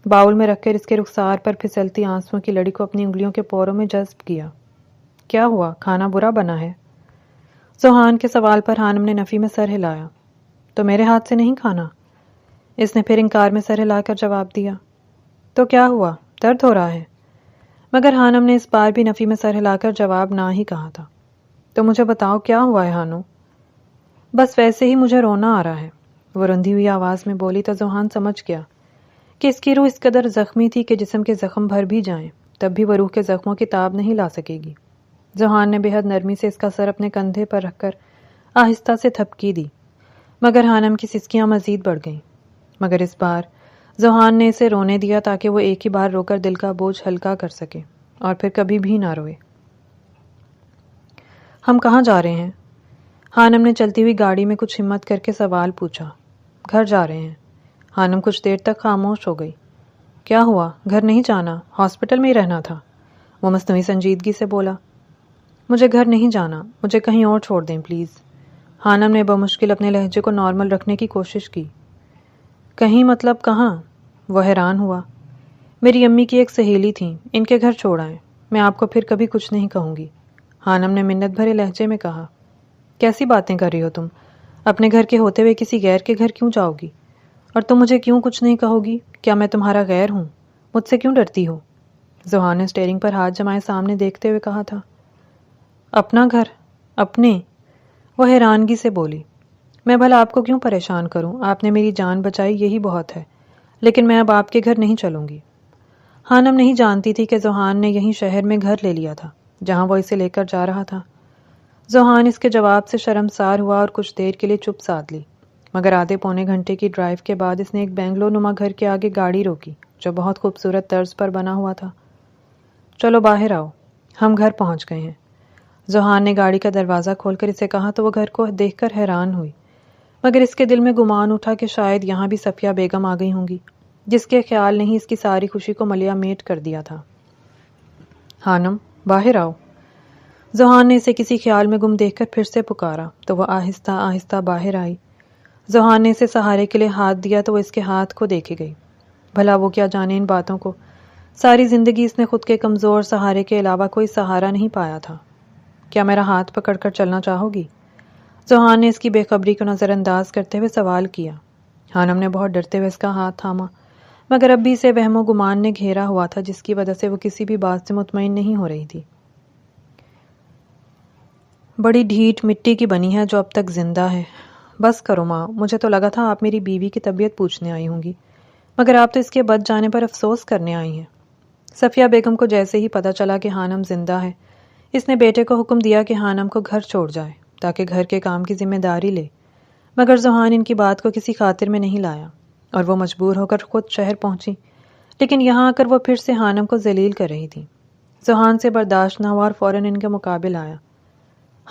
باؤل میں رکھ کر اس کے رخسار پر پھسلتی آنسوؤں کی لڑی کو اپنی انگلیوں کے پوروں میں جذب کیا۔ کیا ہوا؟ کھانا برا بنا ہے؟ ذوحان کے سوال پر حانم نے نفی میں سر ہلایا۔ تو میرے ہاتھ سے نہیں کھانا؟ اس نے پھر انکار میں سر ہلا کر جواب دیا۔ تو کیا ہوا؟ درد ہو رہا ہے؟ مگر حانم نے اس بار بھی نفی میں سر ہلا کر جواب نہ ہی کہا تھا۔ تو مجھے بتاؤ کیا ہوا ہے حانو؟ بس ویسے ہی مجھے رونا آ رہا ہے، وہ رندھی ہوئی آواز میں بولی تو ذوحان سمجھ گیا کہ اس کی روح اس قدر زخمی تھی کہ جسم کے زخم بھر بھی جائیں تب بھی وہ روح کے زخموں کی تاب نہیں لا سکے گی۔ ذوحان نے بے حد نرمی سے اس کا سر اپنے کندھے پر رکھ کر آہستہ سے تھپکی دی، مگر حانم کی سسکیاں مزید بڑھ گئیں۔ مگر اس بار ذوحان نے اسے رونے دیا تاکہ وہ ایک ہی بار رو کر دل کا بوجھ ہلکا کر سکے اور پھر کبھی بھی نہ روئے۔ ہم کہاں جا رہے ہیں؟ حانم نے چلتی ہوئی گاڑی میں کچھ ہمت کر کے سوال پوچھا۔ گھر جا رہے ہیں۔ حانم کچھ دیر تک خاموش ہو گئی۔ کیا ہوا؟ گھر نہیں جانا؟ ہاسپٹل میں ہی رہنا تھا؟ وہ مصنوعی سنجیدگی سے بولا۔ مجھے گھر نہیں جانا، مجھے کہیں اور چھوڑ دیں پلیز۔ حانم نے بمشکل اپنے لہجے کو نارمل رکھنے کی کوشش کی۔ کہیں مطلب کہاں؟ وہ حیران ہوا۔ میری امی کی ایک سہیلی تھیں، ان کے گھر چھوڑ آئیں، میں آپ کو پھر کبھی کچھ نہیں کہوں گی، حانم نے منت بھرے لہجے میں کہا۔ کیسی باتیں کر رہی ہو تم؟ اپنے گھر کے ہوتے ہوئے کسی غیر کے گھر کیوں جاؤ گی؟ اور تم مجھے کیوں کچھ نہیں کہو گی؟ کیا میں تمہارا غیر ہوں؟ مجھ سے کیوں ڈرتی ہو؟ ذوحان نے اسٹیئرنگ پر ہاتھ جمائے سامنے دیکھتے ہوئے کہا تھا۔ اپنا گھر؟ اپنے؟ وہ حیرانگی سے بولی۔ میں بھلا آپ کو کیوں پریشان کروں؟ آپ نے میری جان بچائی، یہی بہت ہے، لیکن میں اب آپ کے گھر نہیں چلوں گی۔ حانم نہیں جانتی تھی کہ ذوحان نے یہیں شہر میں گھر لے لیا تھا جہاں وہ اسے لے کر جا رہا تھا۔ ذوحان اس کے جواب سے شرمسار ہوا اور کچھ دیر کے لیے چپ سادھ لی، مگر آدھے پونے گھنٹے کی ڈرائیو کے بعد اس نے ایک بینگلو نما گھر کے آگے گاڑی روکی جو بہت خوبصورت طرز پر بنا ہوا تھا۔ چلو باہر آؤ، ہم گھر پہنچ گئے ہیں۔ ذوحان نے گاڑی کا دروازہ کھول کر اسے کہا تو وہ گھر کو دیکھ کر حیران ہوئی، مگر اس کے دل میں گمان اٹھا کہ شاید یہاں بھی صفیہ بیگم آ گئی ہوں گی، جس کے خیال نے ہی اس کی ساری خوشی کو ملیا میٹ کر دیا تھا۔ حانم باہر آؤ۔ ذوحان نے اسے کسی خیال میں گم دیکھ کر پھر سے پکارا تو وہ آہستہ آہستہ باہر آئی۔ ذوحان نے اسے سہارے کے لیے ہاتھ دیا تو وہ اس کے ہاتھ کو دیکھے گئی۔ بھلا وہ کیا جانے ان باتوں کو، ساری زندگی اس نے خود کے کمزور سہارے کے علاوہ کوئی سہارا نہیں پایا تھا۔ کیا میرا ہاتھ پکڑ کر چلنا چاہو گی؟ ذوحان نے اس کی بے خبری کو نظر انداز کرتے ہوئے سوال کیا۔ حانم نے بہت ڈرتے ہوئے اس کا ہاتھ تھاما، مگر اب بھی اسے وہم و گمان نے گھیرا ہوا تھا جس کی وجہ سے وہ کسی بھی بات سے مطمئن نہیں ہو رہی تھی۔ بڑی ڈھیٹ مٹی کی بنی ہے جو اب تک زندہ ہے۔ بس کرو ماں، مجھے تو لگا تھا آپ میری بیوی کی طبیعت پوچھنے آئی ہوں گی، مگر آپ تو اس کے بچ جانے پر افسوس کرنے آئی ہیں۔ صفیہ بیگم کو جیسے ہی پتہ چلا کہ حانم زندہ ہے، اس نے بیٹے کو حکم دیا کہ حانم کو گھر چھوڑ جائے تاکہ گھر کے کام کی ذمہ داری لے، مگر ذوحان ان کی بات کو کسی خاطر میں نہیں لایا اور وہ مجبور ہو کر خود شہر پہنچی، لیکن یہاں آ کر وہ پھر سے حانم کو ذلیل کر رہی تھی۔ ذوحان سے برداشت نہ ہوا اور فوراً ان کے مقابل آیا۔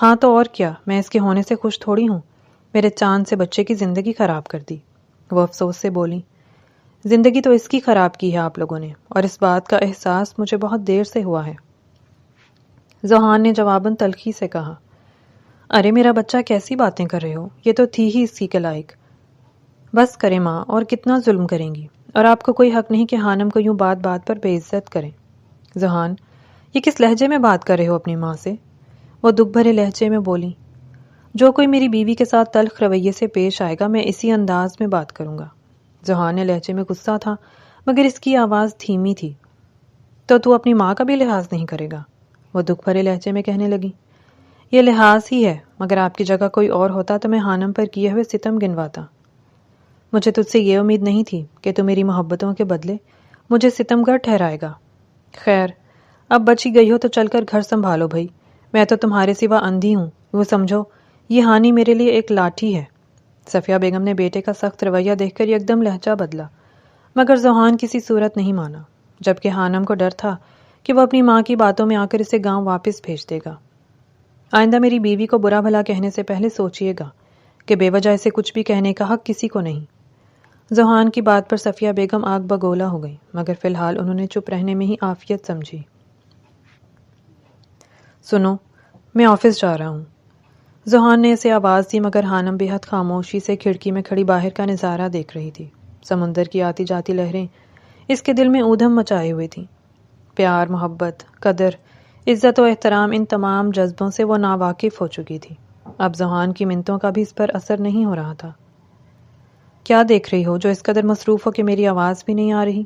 ہاں تو اور کیا، میں اس کے ہونے سے خوش تھوڑی ہوں، میرے چاند سے بچے کی زندگی خراب کر دی، وہ افسوس سے بولی۔ زندگی تو اس کی خراب کی ہے آپ لوگوں نے، اور اس بات کا احساس مجھے بہت دیر سے ہوا ہے، ذوحان نے جواباً تلخی سے کہا۔ ارے میرا بچہ، کیسی باتیں کر رہے ہو، یہ تو تھی ہی اسی کے لائق۔ بس کرے ماں، اور کتنا ظلم کریں گی، اور آپ کو کوئی حق نہیں کہ حانم کو یوں بات بات پر بے عزت کریں۔ ذوحان، یہ کس لہجے میں بات کر رہے ہو اپنی ماں سے؟ وہ دکھ بھرے لہجے میں بولی۔ جو کوئی میری بیوی کے ساتھ تلخ رویے سے پیش آئے گا میں اسی انداز میں بات کروں گا۔ ذوحان نے لہجے میں غصہ تھا مگر اس کی آواز دھیمی تھی۔ تو اپنی ماں کا بھی لحاظ نہیں کرے گا؟ وہ دکھ بھرے لہجے میں کہنے لگی۔ یہ لحاظ ہی ہے، مگر آپ کی جگہ کوئی اور ہوتا تو میں حانم پر کیے ہوئے ستم گنواتا۔ مجھے تجھ سے یہ امید نہیں تھی کہ تو میری محبتوں کے بدلے مجھے ستم گر ٹھہرائے گا۔ خیر، اب بچ ہی گئی ہو تو چل کر گھر سنبھالو بھائی، میں تو تمہارے سوا اندھی ہوں، وہ سمجھو یہ ہانی میرے لیے ایک لاٹھی ہے۔ صفیہ بیگم نے بیٹے کا سخت رویہ دیکھ کر یکدم لہجہ بدلا، مگر ذوحان کسی صورت نہیں مانا، جبکہ حانم کو ڈر تھا کہ وہ اپنی ماں کی باتوں میں آ کر اسے گاؤں واپس بھیج دے گا۔ آئندہ میری بیوی کو برا بھلا کہنے سے پہلے سوچئے گا کہ بے وجہ اسے کچھ بھی کہنے کا حق کسی کو نہیں۔ ذوحان کی بات پر صفیہ بیگم آگ بگولا ہو گئی، مگر فی الحال انہوں نے چپ رہنے میں ہی عافیت سمجھی۔ سنو، میں آفس جا رہا ہوں۔ ذوحان نے اسے آواز دی، مگر حانم بے حد خاموشی سے کھڑکی میں کھڑی باہر کا نظارہ دیکھ رہی تھی۔ سمندر کی آتی جاتی لہریں اس کے دل میں اودھم مچائے ہوئے تھیں۔ پیار، محبت، قدر، عزت و احترام، ان تمام جذبوں سے وہ ناواقف ہو چکی تھی۔ اب ذوحان کی منتوں کا بھی اس پر اثر نہیں ہو رہا تھا۔ کیا دیکھ رہی ہو جو اس قدر مصروف ہو کہ میری آواز بھی نہیں آ رہی؟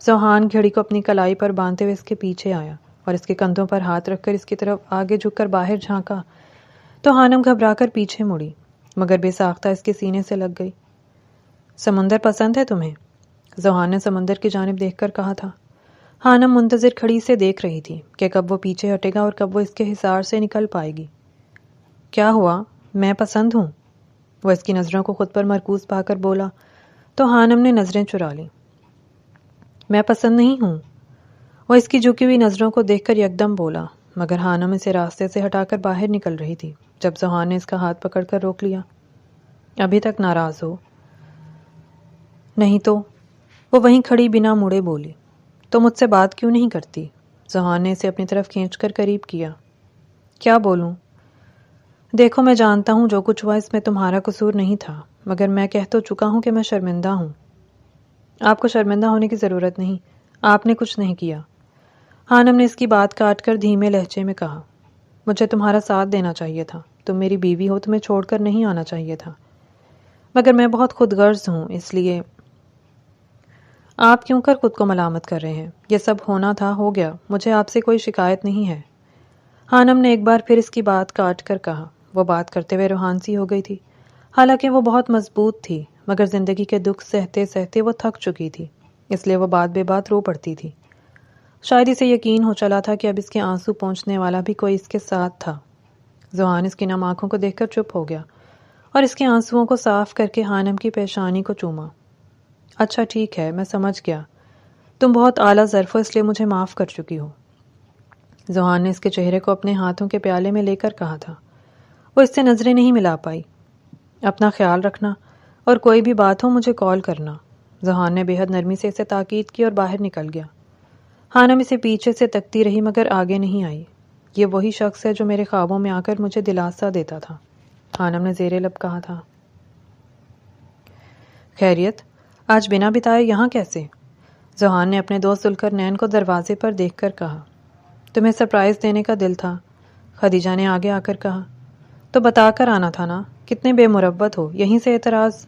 ذوحان گھڑی کو اپنی کلائی پر باندھتے ہوئے اس کے پیچھے آیا اور اس کے کندھوں پر ہاتھ رکھ کر اس کی طرف آگے جھک کر باہر جھانکا تو حانم گھبرا کر پیچھے مڑی، مگر بے ساختہ اس کے سینے سے لگ گئی۔ سمندر پسند ہے تمہیں؟ ذوحان نے سمندر کی جانب دیکھ کر کہا تھا۔ حانم منتظر کھڑی سے دیکھ رہی تھی کہ کب وہ پیچھے ہٹے گا اور کب وہ اس کے حصار سے نکل پائے گی۔ کیا ہوا؟ میں پسند ہوں؟ وہ اس کی نظروں کو خود پر مرکوز پا کر بولا تو حانم نے نظریں چرا لیں۔ میں پسند نہیں ہوں، وہ اس کی جھکی ہوئی نظروں کو دیکھ کر یکدم بولا، مگر حانم اسے راستے سے ہٹا کر باہر نکل رہی تھی جب ذوحان نے اس کا ہاتھ پکڑ کر روک لیا۔ ابھی تک ناراض ہو؟ نہیں تو، وہ وہیں کھڑی بنا مڑے بولی۔ تو مجھ سے بات کیوں نہیں کرتی؟ ذوحان نے اسے اپنی طرف کھینچ کر قریب کیا۔ کیا بولوں؟ دیکھو، میں جانتا ہوں جو کچھ ہوا اس میں تمہارا قصور نہیں تھا، مگر میں کہہ تو چکا ہوں کہ میں شرمندہ ہوں۔ آپ کو شرمندہ ہونے کی ضرورت نہیں، آپ نے کچھ نہیں کیا۔ حانم نے اس کی بات کاٹ کر دھیمے لہجے میں کہا، مجھے تمہارا ساتھ دینا چاہیے تھا، تم میری بیوی ہو، تمہیں چھوڑ کر نہیں آنا چاہیے تھا، مگر میں بہت خود غرض ہوں، اس لیے۔ آپ کیوں کر خود کو ملامت کر رہے ہیں؟ یہ سب ہونا تھا، ہو گیا، مجھے آپ سے کوئی شکایت نہیں ہے۔ حانم نے ایک بار پھر اس کی بات کاٹ کر کہا۔ وہ بات کرتے ہوئے روحان سی ہو گئی تھی، حالانکہ وہ بہت مضبوط تھی، مگر زندگی کے دکھ سہتے سہتے وہ تھک چکی تھی، اس لیے وہ بات بے بات رو پڑتی تھی۔ شاید اسے یقین ہو چلا تھا کہ اب اس کے آنسو پہنچنے والا بھی کوئی اس کے ساتھ تھا۔ ذوحان اس کی نم آنکھوں کو دیکھ کر چپ ہو گیا اور اس کے آنسوؤں کو صاف کر کے حانم کی پیشانی کو چوما۔ اچھا ٹھیک ہے، میں سمجھ گیا، تم بہت اعلیٰ ظرف ہو، اس لیے مجھے معاف کر چکی ہو۔ ذوحان نے اس کے چہرے کو اپنے ہاتھوں کے پیالے میں لے کر کہا تھا۔ وہ اس سے نظریں نہیں ملا پائی۔ اپنا خیال رکھنا اور کوئی بھی بات ہو مجھے کال کرنا۔ ذوحان نے بے حد نرمی سے اسے تاکید کی اور باہر نکل گیا۔ حانم اسے پیچھے سے تکتی رہی مگر آگے نہیں آئی۔ یہ وہی شخص ہے جو میرے خوابوں میں آ کر مجھے دلاسا دیتا تھا، حانم نے زیر لب کہا تھا۔ خیریت؟ آج بنا بتائے یہاں کیسے؟ ذوحان نے اپنے دوست ذوالقرنین کو دروازے پر دیکھ کر کہا۔ تمہیں سرپرائز دینے کا دل تھا، خدیجہ نے آگے آ کر کہا۔ تو بتا کر آنا تھا نا، کتنے بے مروت ہو، یہیں سے اعتراض؟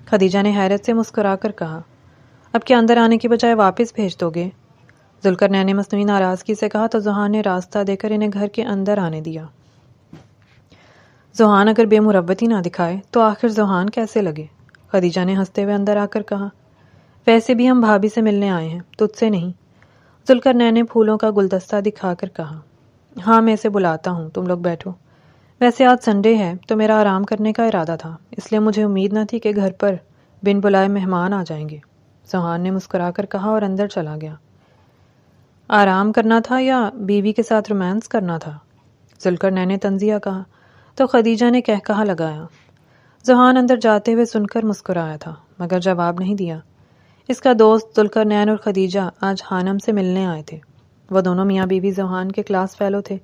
خدیجہ نے حیرت سے مسکرا کر کہا۔ اب کیا اندر آنے کی بجائے واپس بھیج دو گے؟ ذوالقرنین نے مصنوعی ناراضگی سے کہا تو ذوحان نے راستہ دے کر انہیں گھر کے اندر آنے دیا۔ ذوحان اگر بے مروتی نہ دکھائے تو آخر ذوحان کیسے لگے؟ خدیجہ نے ہنستے ہوئے اندر آ کر کہا۔ ویسے بھی ہم بھابھی سے ملنے آئے ہیں، تجھ سے نہیں۔ ذوالقرنین نے پھولوں کا گلدستہ دکھا کر کہا۔ ہاں، میں اسے بلاتا ہوں، تم لوگ بیٹھو۔ ویسے آج سنڈے ہے تو میرا آرام کرنے کا ارادہ تھا، اس لیے مجھے امید نہ تھی کہ گھر پر بن بلائے مہمان آ جائیں گے، ذوحان نے مسکرا کر کہا اور اندر چلا گیا۔ آرام کرنا تھا یا بیوی کے ساتھ رومانس کرنا تھا؟ ذوالقرنین نے تنزیہ کہا تو خدیجہ نے کہا لگایا۔ ذوحان اندر جاتے ہوئے سن کر مسکرایا تھا مگر جواب نہیں دیا۔ اس کا دوست ذوالقرنین اور خدیجہ آج حانم سے ملنے آئے تھے۔ وہ دونوں میاں بیوی ذوحان کے کلاس فیلو تھے۔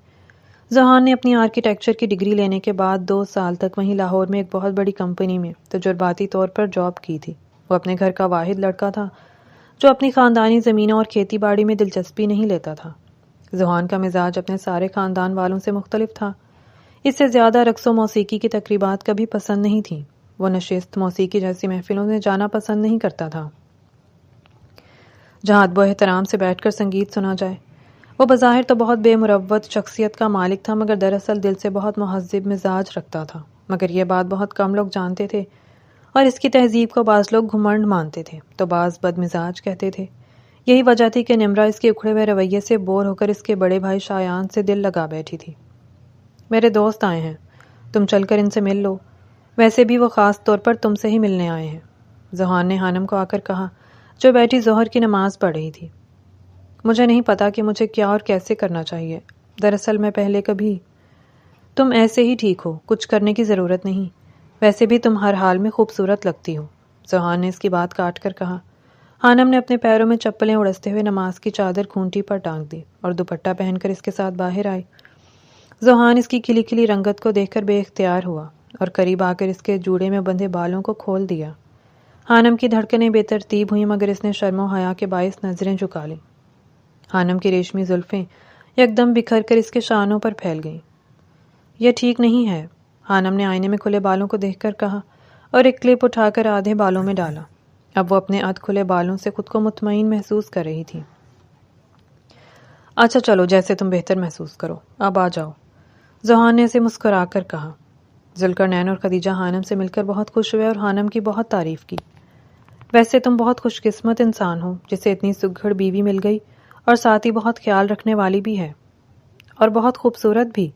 ذوحان نے اپنی آرکیٹیکچر کی ڈگری لینے کے بعد 2 سال تک وہیں لاہور میں ایک بہت بڑی کمپنی میں تجرباتی طور پر جاب کی تھی۔ وہ اپنے گھر کا واحد لڑکا تھا جو اپنی خاندانی زمینوں اور کھیتی باڑی میں دلچسپی نہیں لیتا تھا۔ ذوحان کا مزاج اپنے سارے خاندان والوں سے مختلف تھا۔ اس سے زیادہ رقص و موسیقی کی تقریبات کبھی پسند نہیں تھیں۔ وہ نشست موسیقی جیسی محفلوں میں جانا پسند نہیں کرتا تھا جہاں ادب و احترام سے بیٹھ کر سنگیت سنا جائے۔ وہ بظاہر تو بہت بے مروت شخصیت کا مالک تھا مگر دراصل دل سے بہت مہذب مزاج رکھتا تھا، مگر یہ بات بہت کم لوگ جانتے تھے اور اس کی تہذیب کو بعض لوگ گھمنڈ مانتے تھے تو بعض بد مزاج کہتے تھے۔ یہی وجہ تھی کہ نمرہ اس کے اکھڑے ہوئے رویے سے بور ہو کر اس کے بڑے بھائی شایان سے دل لگا بیٹھی تھی۔ میرے دوست آئے ہیں، تم چل کر ان سے مل لو، ویسے بھی وہ خاص طور پر تم سے ہی ملنے آئے ہیں، ذوحان نے حانم کو آ کر کہا جو بیٹھی ظہر کی نماز پڑھ رہی تھی۔ مجھے نہیں پتا کہ مجھے کیا اور کیسے کرنا چاہیے، دراصل میں پہلے کبھی۔ تم ایسے ہی ٹھیک ہو، کچھ کرنے کی ضرورت نہیں، ویسے بھی تم ہر حال میں خوبصورت لگتی ہو، ذوحان نے اس کی بات کاٹ کر کہا۔ حانم نے اپنے پیروں میں چپلیں اڑستے ہوئے نماز کی چادر کھونٹی پر ٹانگ دی اور دوپٹہ پہن کر اس کے ساتھ باہر آئی۔ ذوحان اس کی کھلی کھلی رنگت کو دیکھ کر بے اختیار ہوا اور قریب آ کر اس کے جوڑے میں بندھے بالوں کو کھول دیا۔ حانم کی دھڑکنیں بے ترتیب ہوئیں مگر اس نے شرم و حیا کے باعث نظریں جھکا لیں۔ حانم کی ریشمی زلفیں یکدم بکھر کر اس کے شانوں پر پھیل گئیں۔ یہ ٹھیک نہیں ہے، حانم نے آئینے میں کھلے بالوں کو دیکھ کر کہا اور ایک کلپ اٹھا کر آدھے بالوں میں ڈالا۔ اب وہ اپنے ادھ کھلے بالوں سے خود کو مطمئن محسوس کر رہی تھی۔ اچھا چلو، جیسے تم بہتر محسوس کرو، اب آ جاؤ، ذوحان نے اسے مسکرا کر کہا۔ ذوالقرنین اور خدیجہ حانم سے مل کر بہت خوش ہوئے اور حانم کی بہت تعریف کی۔ ویسے تم بہت خوش قسمت انسان ہو جسے اتنی سگھڑ بیوی مل گئی اور ساتھ ہی بہت خیال رکھنے والی بھی ہے اور بہت خوبصورت بھی،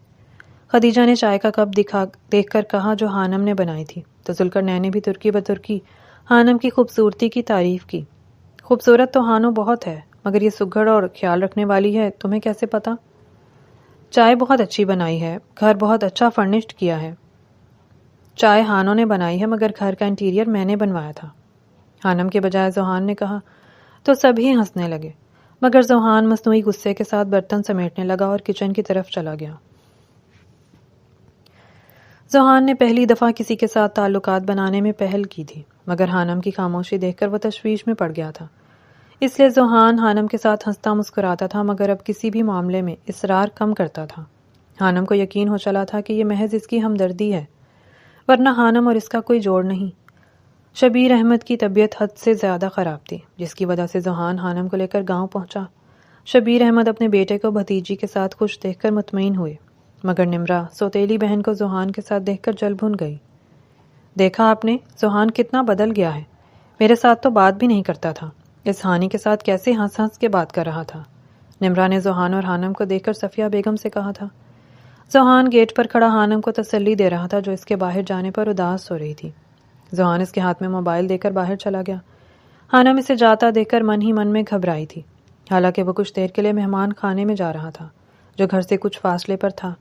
خدیجہ نے چائے کا کپ دیکھ کر کہا جو حانم نے بنائی تھی، تو ذوالقرنین نے بھی ترکی بترکی حانم کی خوبصورتی کی تعریف کی۔ خوبصورت تو حانو بہت ہے، مگر یہ سگھڑ اور خیال رکھنے والی ہے، تمہیں کیسے پتا؟ چائے بہت اچھی بنائی ہے، گھر بہت اچھا فرنشڈ کیا ہے۔ چائے حانو نے بنائی ہے مگر گھر کا انٹیریئر میں نے بنوایا تھا، حانم کے بجائے ذوحان نے کہا، تو سبھی ہنسنے لگے مگر ذوحان مصنوعی غصے کے ساتھ برتن سمیٹنے لگا اور کچن کی طرف چلا گیا۔ ذوحان نے پہلی دفعہ کسی کے ساتھ تعلقات بنانے میں پہل کی تھی مگر حانم کی خاموشی دیکھ کر وہ تشویش میں پڑ گیا تھا، اس لیے ذوحان حانم کے ساتھ ہنستا مسکراتا تھا مگر اب کسی بھی معاملے میں اصرار کم کرتا تھا۔ حانم کو یقین ہو چلا تھا کہ یہ محض اس کی ہمدردی ہے، ورنہ حانم اور اس کا کوئی جوڑ نہیں۔ شبیر احمد کی طبیعت حد سے زیادہ خراب تھی، جس کی وجہ سے ذوحان حانم کو لے کر گاؤں پہنچا۔ شبیر احمد اپنے بیٹے کو بھتیجی کے ساتھ خوش دیکھ کر مطمئن ہوئے مگر نمرا سوتیلی بہن کو ذوحان کے ساتھ دیکھ کر جل بھن گئی۔ دیکھا آپ نے، ذوحان کتنا بدل گیا ہے، میرے ساتھ تو بات بھی نہیں کرتا تھا، اس ہانی کے ساتھ کیسے ہنس ہنس کے بات کر رہا تھا۔ نمرا نے ذوحان اور حانم کو دیکھ کر صفیہ بیگم سے کہا تھا۔ ذوحان گیٹ پر کھڑا حانم کو تسلی دے رہا تھا جو اس کے باہر جانے پر اداس ہو رہی تھی۔ ذوحان اس کے ہاتھ میں موبائل دے کر باہر چلا گیا۔ حانم اسے جاتا دیکھ کر من ہی من میں گھبرائی تھی، حالانکہ وہ کچھ دیر کے لیے مہمان خانے میں جا رہا تھا جو گھر سے کچھ فاصلے پر تھا۔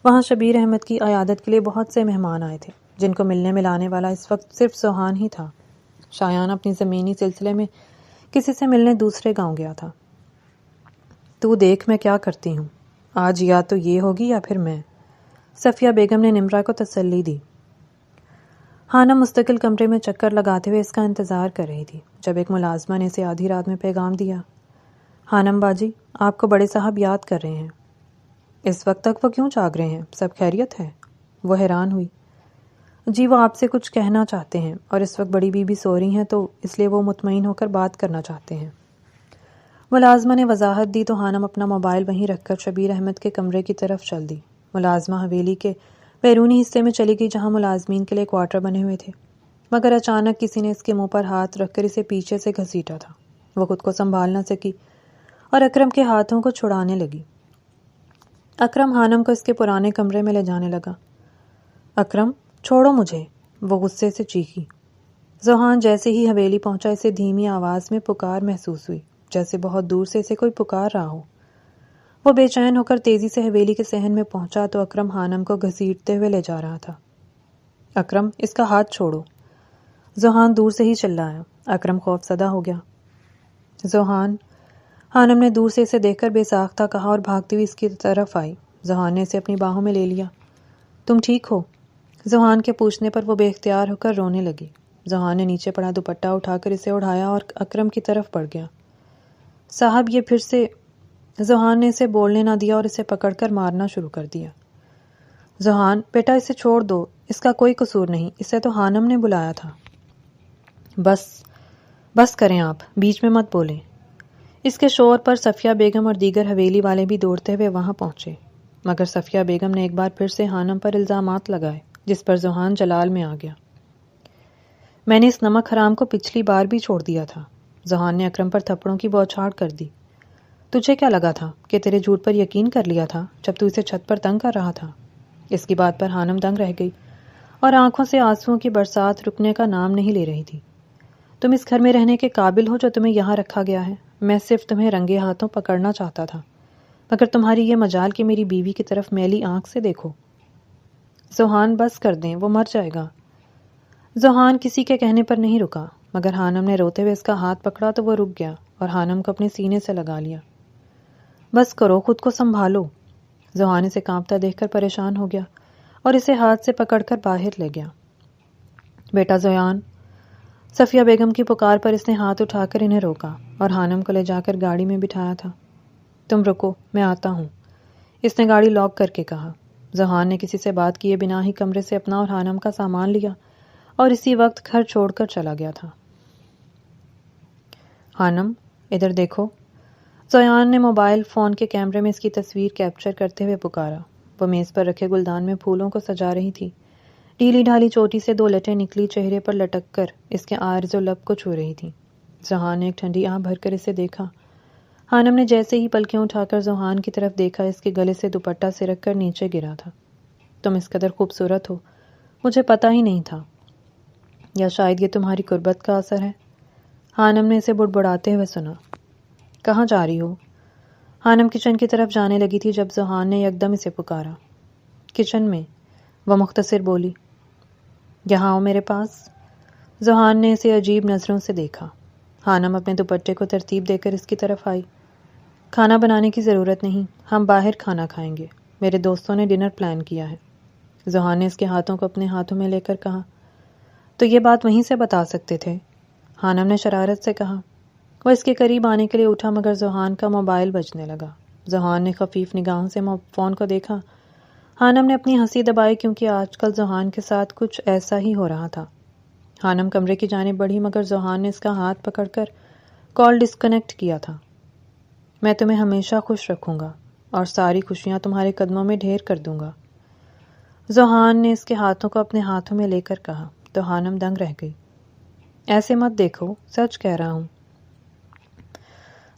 وہاں شبیر احمد کی عیادت کے لیے بہت سے مہمان آئے تھے جن کو ملنے ملانے والا اس وقت صرف ذوحان ہی تھا۔ شایان اپنی زمینی سلسلے میں کسی سے ملنے دوسرے گاؤں گیا تھا۔ تو دیکھ میں کیا کرتی ہوں، آج یا تو یہ ہوگی یا پھر میں، صفیہ بیگم نے نمرا کو تسلی دی۔ حانم مستقل کمرے میں چکر لگاتے ہوئے اس کا انتظار کر رہی تھی جب ایک ملازمہ نے اسے آدھی رات میں پیغام دیا، حانم باجی آپ کو بڑے صاحب یاد کر رہے ہیں۔ اس وقت تک وہ کیوں جاگ رہے ہیں، سب خیریت ہے؟ وہ حیران ہوئی۔ جی وہ آپ سے کچھ کہنا چاہتے ہیں اور اس وقت بڑی بیوی سو رہی ہیں تو اس لیے وہ مطمئن ہو کر بات کرنا چاہتے ہیں۔ ملازمہ نے وضاحت دی تو حانم اپنا موبائل وہیں رکھ کر شبیر احمد کے کمرے کی طرف چل دی۔ ملازمہ حویلی کے بیرونی حصے میں چلی گئی جہاں ملازمین کے لیے کوارٹر بنے ہوئے تھے مگر اچانک کسی نے اس کے منہ پر ہاتھ رکھ کر اسے پیچھے سے گھسیٹا تھا۔ وہ خود کو سنبھال نہ سکی اور اکرم کے ہاتھوں کو چھڑانے لگی۔ اکرم حانم کو اس کے پرانے کمرے میں لے جانے لگا۔ اکرم چھوڑو مجھے، وہ غصے سے چیخی۔ ذوحان جیسے ہی حویلی پہنچا اسے دھیمی آواز میں پکار محسوس ہوئی، جیسے بہت دور سے اسے کوئی پکار رہا ہو۔ وہ بے چین ہو کر تیزی سے حویلی کے صحن میں پہنچا تو اکرم حانم کو گھسیٹتے ہوئے لے جا رہا تھا۔ اکرم اس کا ہاتھ چھوڑو، ذوحان دور سے ہی چلایا۔ اکرم خوف زدہ ہو گیا۔ ذوحان، حانم نے دور سے اسے دیکھ کر بے ساختہ کہا اور بھاگتی ہوئی اس کی طرف آئی۔ ذوحان نے اسے اپنی باہوں میں لے لیا۔ تم ٹھیک ہو؟ ذوحان کے پوچھنے پر وہ بے اختیار ہو کر رونے لگی۔ ذوحان نے نیچے پڑا دوپٹہ اٹھا کر اسے اڑایا اور اکرم کی طرف بڑھ گیا۔ صاحب یہ پھر سے، ذوحان نے اسے بولنے نہ دیا اور اسے پکڑ کر مارنا شروع کر دیا۔ ذوحان بیٹا اسے چھوڑ دو، اس کا کوئی قصور نہیں، اسے تو حانم نے بلایا تھا۔ بس کریں آپ، بیچ میں مت بولیں۔ اس کے شور پر صفیہ بیگم اور دیگر حویلی والے بھی دوڑتے ہوئے وہاں پہنچے مگر صفیہ بیگم نے ایک بار پھر سے حانم پر الزامات لگائے جس پر ذوحان جلال میں آ گیا۔ میں نے اس نمک حرام کو پچھلی بار بھی چھوڑ دیا تھا۔ ذوحان نے اکرم پر تھپڑوں کی بوچھاڑ کر دی۔ تجھے کیا لگا تھا کہ تیرے جھوٹ پر یقین کر لیا تھا جب تو اسے چھت پر تنگ کر رہا تھا؟ اس کی بات پر حانم دنگ رہ گئی اور آنکھوں سے آنسوؤں کی برسات رکنے کا نام نہیں لے رہی تھی۔ تم اس گھر میں رہنے کے قابل ہو جو تمہیں یہاں رکھا گیا ہے؟ میں صرف تمہیں رنگے ہاتھوں پکڑنا چاہتا تھا مگر تمہاری یہ مجال کہ میری بیوی کی طرف میلی آنکھ سے دیکھو۔ ذوحان بس کر دیں، وہ مر جائے گا۔ ذوحان کسی کے کہنے پر نہیں رکا مگر حانم نے روتے ہوئے اس کا ہاتھ پکڑا تو وہ رک گیا اور حانم کو اپنے سینے سے لگا لیا۔ بس کرو، خود کو سنبھالو۔ ذوحان اسے کانپتا دیکھ کر پریشان ہو گیا اور اسے ہاتھ سے پکڑ کر باہر لے گیا۔ بیٹا ذوحان، صفیہ بیگم کی پکار پر اس نے ہاتھ اٹھا کر انہیں روکا اور حانم کو لے جا کر گاڑی میں بٹھایا تھا۔ تم رکو، میں آتا ہوں، اس نے گاڑی لاک کر کے کہا۔ ذوحان نے کسی سے بات کیے بنا ہی کمرے سے اپنا اور حانم کا سامان لیا اور اسی وقت گھر چھوڑ کر چلا گیا تھا۔ حانم، ادھر دیکھو، ذوحان نے موبائل فون کے کیمرے میں اس کی تصویر کیپچر کرتے ہوئے پکارا۔ وہ میز پر رکھے گلدان میں پھولوں کو سجا رہی تھی۔ ڈھیلی ڈھالی چوٹی سے 2 لٹیں نکلی چہرے پر لٹک کر اس کے عارض و لب کو چھو رہی تھی۔ ذوحان نے ایک ٹھنڈی آہ بھر کر اسے دیکھا۔ حانم نے جیسے ہی پلکیں اٹھا کر ذوحان کی طرف دیکھا، اس کے گلے سے دوپٹہ سرک کر نیچے گرا تھا۔ تم اس قدر خوبصورت ہو، مجھے پتہ ہی نہیں تھا، یا شاید یہ تمہاری قربت کا اثر ہے؟ حانم نے اسے بڑبڑاتے ہوئے سنا۔ کہاں جا رہی ہو؟ حانم کچن کی طرف جانے لگی تھی جب ذوحان نے یکدم اسے پکارا۔ کچن میں، وہ مختصر بولی۔ یہاں آؤ میرے پاس۔ ذوحان نے اسے عجیب نظروں سے دیکھا۔ حانم اپنے دوپٹے کو ترتیب دے کر اس کی طرف آئی۔ کھانا بنانے کی ضرورت نہیں، ہم باہر کھانا کھائیں گے، میرے دوستوں نے ڈنر پلان کیا ہے۔ ذوحان نے اس کے ہاتھوں کو اپنے ہاتھوں میں لے کر کہا۔ تو یہ بات وہیں سے بتا سکتے تھے، حانم نے شرارت سے کہا۔ وہ اس کے قریب آنے کے لیے اٹھا مگر ذوحان کا موبائل بجنے لگا۔ ذوحان نے خفیف نگاہوں سے فون کو دیکھا۔ حانم نے اپنی ہنسی دبائی کیونکہ آج کل ذوحان کے ساتھ کچھ ایسا ہی ہو رہا تھا۔ حانم کمرے کی جانب بڑھی مگر ذوحان نے اس کا ہاتھ پکڑ کر کال ڈسکنیکٹ کیا تھا۔ میں تمہیں ہمیشہ خوش رکھوں گا اور ساری خوشیاں تمہارے قدموں میں ڈھیر کر دوں گا، ذوحان نے اس کے ہاتھوں کو اپنے ہاتھوں میں لے کر کہا تو حانم دنگ رہ گئی۔ ایسے مت دیکھو، سچ کہہ رہا ہوں،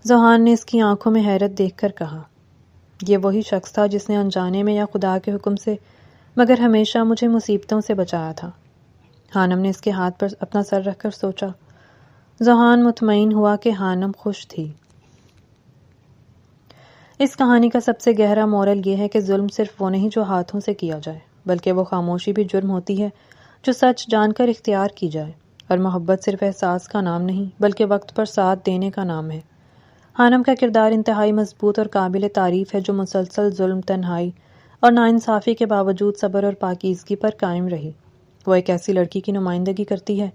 ذوحان نے اس کی آنکھوں میں حیرت دیکھ کر کہا۔ یہ وہی شخص تھا جس نے انجانے میں یا خدا کے حکم سے مگر ہمیشہ مجھے مصیبتوں سے بچایا تھا۔ حانم نے اس کے ہاتھ پر اپنا سر رکھ کر سوچا۔ ذوحان مطمئن ہوا کہ حانم خوش تھی۔ اس کہانی کا سب سے گہرا مورل یہ ہے کہ ظلم صرف وہ نہیں جو ہاتھوں سے کیا جائے، بلکہ وہ خاموشی بھی جرم ہوتی ہے جو سچ جان کر اختیار کی جائے، اور محبت صرف احساس کا نام نہیں بلکہ وقت پر ساتھ دینے کا نام ہے۔ حانم کا کردار انتہائی مضبوط اور قابل تعریف ہے، جو مسلسل ظلم، تنہائی اور ناانصافی کے باوجود صبر اور پاکیزگی پر قائم رہی۔ وہ ایک ایسی لڑکی کی نمائندگی کرتی ہے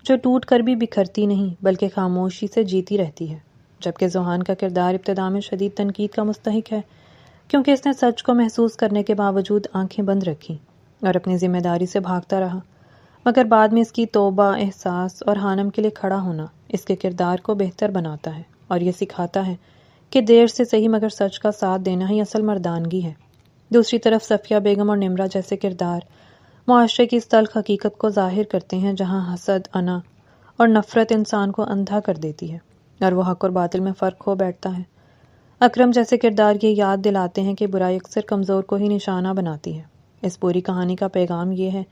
جو ٹوٹ کر بھی بکھرتی نہیں بلکہ خاموشی سے جیتی رہتی ہے، جبکہ ذوحان کا کردار ابتدا میں شدید تنقید کا مستحق ہے کیونکہ اس نے سچ کو محسوس کرنے کے باوجود آنکھیں بند رکھیں اور اپنی ذمہ داری سے بھاگتا رہا، مگر بعد میں اس کی توبہ، احساس اور حانم کے لیے کھڑا ہونا اس کے کردار کو بہتر بناتا ہے اور یہ سکھاتا ہے کہ دیر سے صحیح مگر سچ کا ساتھ دینا ہی اصل مردانگی ہے۔ دوسری طرف صفیہ بیگم اور نمرہ جیسے کردار معاشرے کی اس تلخ حقیقت کو ظاہر کرتے ہیں جہاں حسد، انا اور نفرت انسان کو اندھا کر دیتی ہے اور وہ حق اور باطل میں فرق کھو بیٹھتا ہے۔ اکرم جیسے کردار یہ یاد دلاتے ہیں کہ برائی اکثر کمزور کو ہی نشانہ بناتی ہے۔ اس پوری کہانی کا پیغام یہ ہے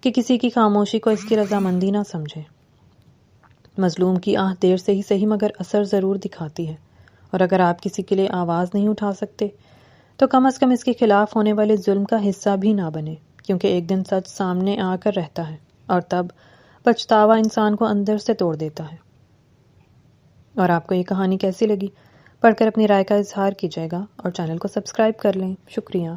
کہ کسی کی خاموشی کو اس کی رضامندی نہ سمجھے۔ مظلوم کی آہ دیر سے ہی صحیح مگر اثر ضرور دکھاتی ہے، اور اگر آپ کسی کے لیے آواز نہیں اٹھا سکتے تو کم از کم اس کے خلاف ہونے والے ظلم کا حصہ بھی نہ بنے، کیونکہ ایک دن سچ سامنے آ کر رہتا ہے اور تب پچھتاوا انسان کو اندر سے توڑ دیتا ہے۔ اور آپ کو یہ کہانی کیسی لگی؟ پڑھ کر اپنی رائے کا اظہار کیجیے گا اور چینل کو سبسکرائب کر لیں۔ شکریہ۔